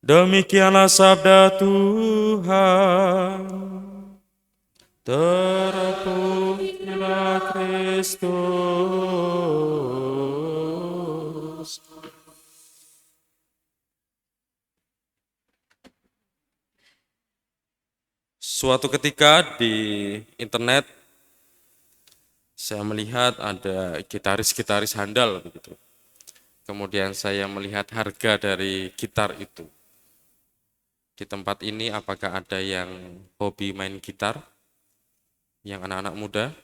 Demikianlah sabda Tuhan. Terpujilah Kristus. Suatu ketika di internet saya melihat ada gitaris-gitaris handal begitu. Kemudian saya melihat harga dari gitar itu. Di tempat ini apakah ada yang hobi main gitar? Yang anak-anak muda?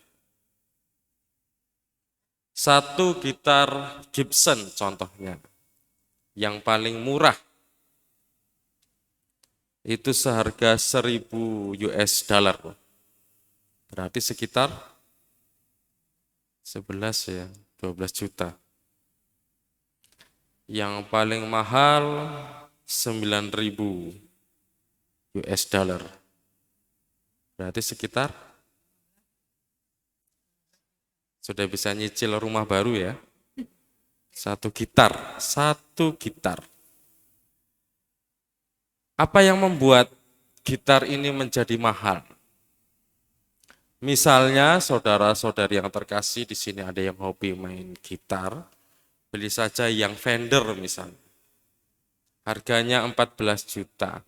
Satu gitar Gibson contohnya, yang paling murah, itu seharga 1.000 US dollar. Berarti sekitar 11 ya, 12 juta. Yang paling mahal 9.000 US dollar. Berarti sekitar sudah bisa nyicil rumah baru ya. Satu gitar. Apa yang membuat gitar ini menjadi mahal? Misalnya saudara-saudari yang terkasih di sini ada yang hobi main gitar, beli saja yang Fender misalnya. Harganya 14 juta.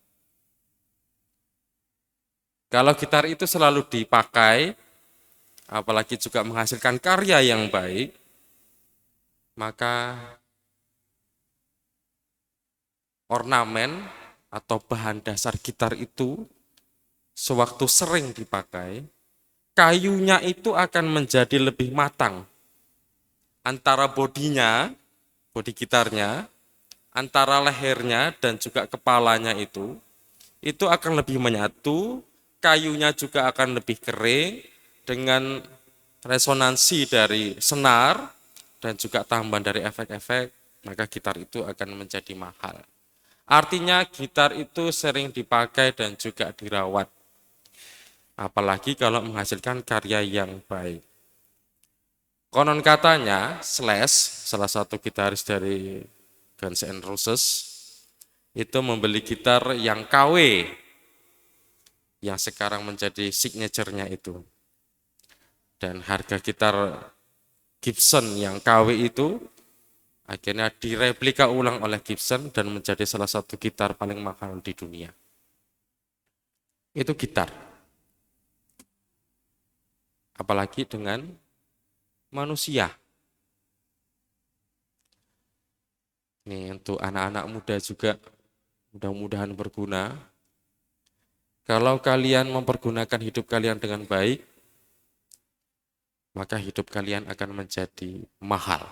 Kalau gitar itu selalu dipakai, apalagi juga menghasilkan karya yang baik, maka ornamen atau bahan dasar gitar itu sewaktu sering dipakai, kayunya itu akan menjadi lebih matang. Antara bodinya, bodi gitarnya, antara lehernya dan juga kepalanya itu akan lebih menyatu, kayunya juga akan lebih kering dengan resonansi dari senar dan juga tambahan dari efek-efek, maka gitar itu akan menjadi mahal. Artinya gitar itu sering dipakai dan juga dirawat. Apalagi kalau menghasilkan karya yang baik. Konon katanya, Slash, salah satu gitaris dari Guns N' Roses, itu membeli gitar yang KW, yang sekarang menjadi signature-nya itu. Dan harga gitar Gibson yang KW itu akhirnya direplika ulang oleh Gibson dan menjadi salah satu gitar paling mahal di dunia. Itu gitar. Apalagi dengan manusia. Nih untuk anak-anak muda juga mudah-mudahan berguna. Kalau kalian mempergunakan hidup kalian dengan baik, maka hidup kalian akan menjadi mahal.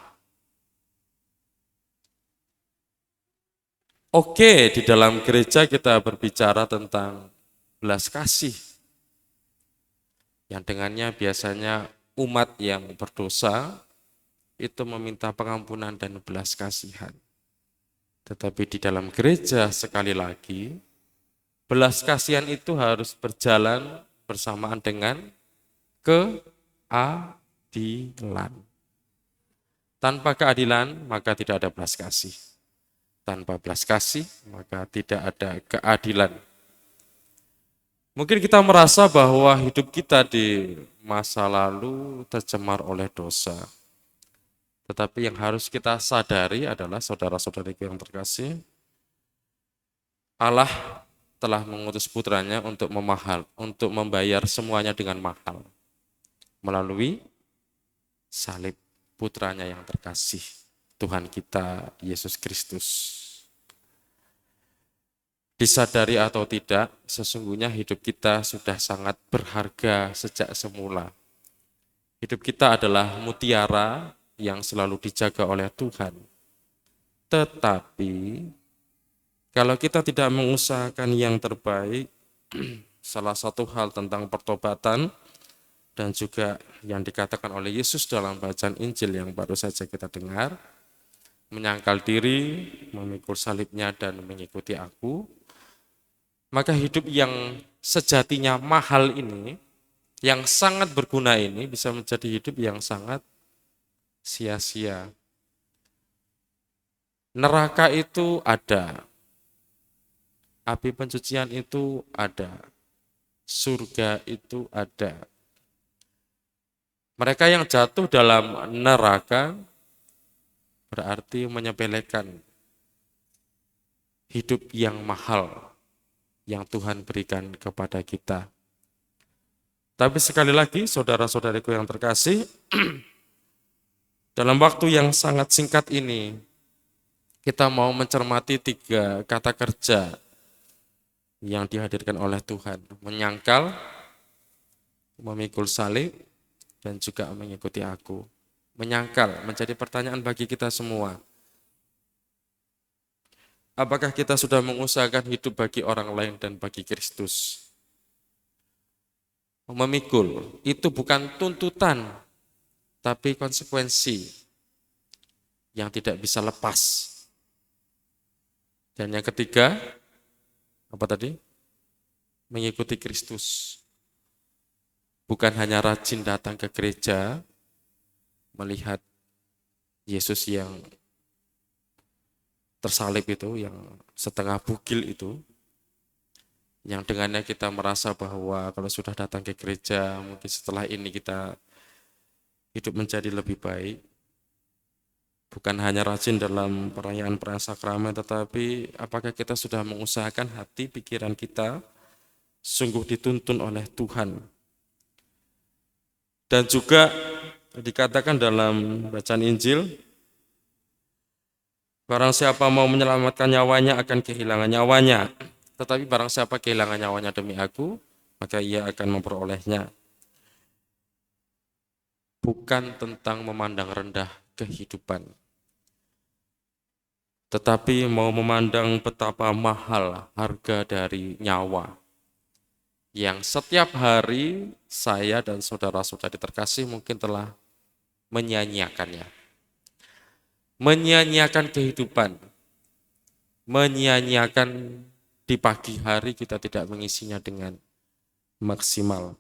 Oke, di dalam gereja kita berbicara tentang belas kasih, yang dengannya biasanya umat yang berdosa itu meminta pengampunan dan belas kasihan. Tetapi di dalam gereja sekali lagi, belas kasihan itu harus berjalan bersamaan dengan keadilan. Tanpa keadilan maka tidak ada belas kasih. Tanpa belas kasih maka tidak ada keadilan. Mungkin kita merasa bahwa hidup kita di masa lalu tercemar oleh dosa. Tetapi yang harus kita sadari adalah saudara-saudariku yang terkasih, Allah telah mengutus putranya untuk untuk membayar semuanya dengan mahal. Melalui salib putranya yang terkasih, Tuhan kita Yesus Kristus. Disadari atau tidak, sesungguhnya hidup kita sudah sangat berharga sejak semula. Hidup kita adalah mutiara yang selalu dijaga oleh Tuhan. Tetapi, kalau kita tidak mengusahakan yang terbaik, salah satu hal tentang pertobatan, dan juga yang dikatakan oleh Yesus dalam bacaan Injil yang baru saja kita dengar, menyangkal diri, memikul salibnya, dan mengikuti aku, maka hidup yang sejatinya mahal ini, yang sangat berguna ini, bisa menjadi hidup yang sangat sia-sia. Neraka itu ada, api pencucian itu ada, surga itu ada. Mereka yang jatuh dalam neraka berarti menyepelekan hidup yang mahal yang Tuhan berikan kepada kita. Tapi sekali lagi, saudara-saudariku yang terkasih, dalam waktu yang sangat singkat ini, kita mau mencermati 3 kata kerja yang dihadirkan oleh Tuhan. Menyangkal, memikul salib, dan juga mengikuti aku. Menyangkal menjadi pertanyaan bagi kita semua. Apakah kita sudah mengusahakan hidup bagi orang lain dan bagi Kristus? Memikul itu bukan tuntutan, tapi konsekuensi yang tidak bisa lepas. Dan yang ketiga, apa tadi? Mengikuti Kristus. Bukan hanya rajin datang ke gereja, melihat Yesus yang tersalib itu, yang setengah bugil itu, yang dengannya kita merasa bahwa kalau sudah datang ke gereja, mungkin setelah ini kita hidup menjadi lebih baik. Bukan hanya rajin dalam perayaan-perayaan sakramen, tetapi apakah kita sudah mengusahakan hati, pikiran kita sungguh dituntun oleh Tuhan. Dan juga dikatakan dalam bacaan Injil, barang siapa mau menyelamatkan nyawanya akan kehilangan nyawanya. Tetapi barang siapa kehilangan nyawanya demi aku, maka ia akan memperolehnya. Bukan tentang memandang rendah kehidupan, tetapi mau memandang betapa mahal harga dari nyawa, yang setiap hari saya dan saudara-saudari terkasih mungkin telah menyia-nyiakannya. Menyia-nyiakan kehidupan, menyia-nyiakan di pagi hari kita tidak mengisinya dengan maksimal.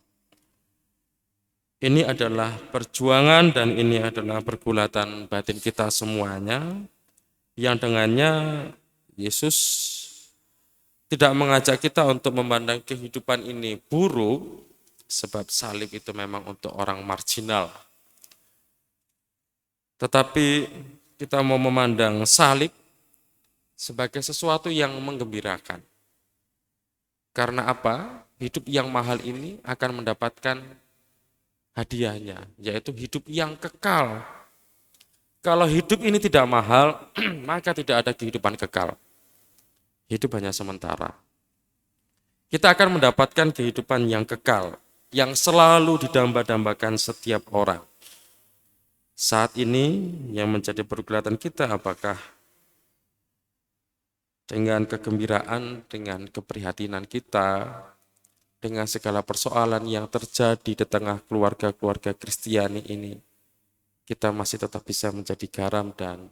Ini adalah perjuangan dan ini adalah pergulatan batin kita semuanya, yang dengannya Yesus tidak mengajak kita untuk memandang kehidupan ini buruk, sebab salib itu memang untuk orang marginal. Tetapi kita mau memandang salib sebagai sesuatu yang menggembirakan. Karena apa? Hidup yang mahal ini akan mendapatkan hadiahnya, yaitu hidup yang kekal. Kalau hidup ini tidak mahal, maka tidak ada kehidupan kekal. Hidup hanya sementara. Kita akan mendapatkan kehidupan yang kekal, yang selalu didamba-dambakan setiap orang. Saat ini yang menjadi pergulatan kita, apakah dengan kegembiraan, dengan keprihatinan kita, dengan segala persoalan yang terjadi di tengah keluarga-keluarga Kristiani ini, kita masih tetap bisa menjadi garam dan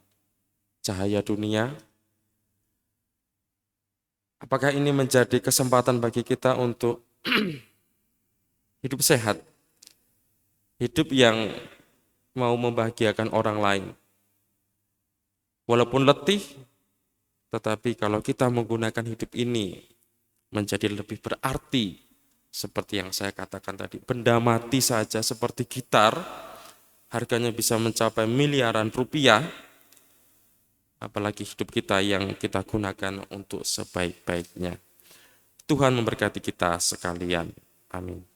cahaya dunia? Apakah ini menjadi kesempatan bagi kita untuk hidup sehat, hidup yang mau membahagiakan orang lain? Walaupun letih, tetapi kalau kita menggunakan hidup ini menjadi lebih berarti, seperti yang saya katakan tadi, benda mati saja seperti gitar, harganya bisa mencapai miliaran rupiah, apalagi hidup kita yang kita gunakan untuk sebaik-baiknya. Tuhan memberkati kita sekalian. Amin.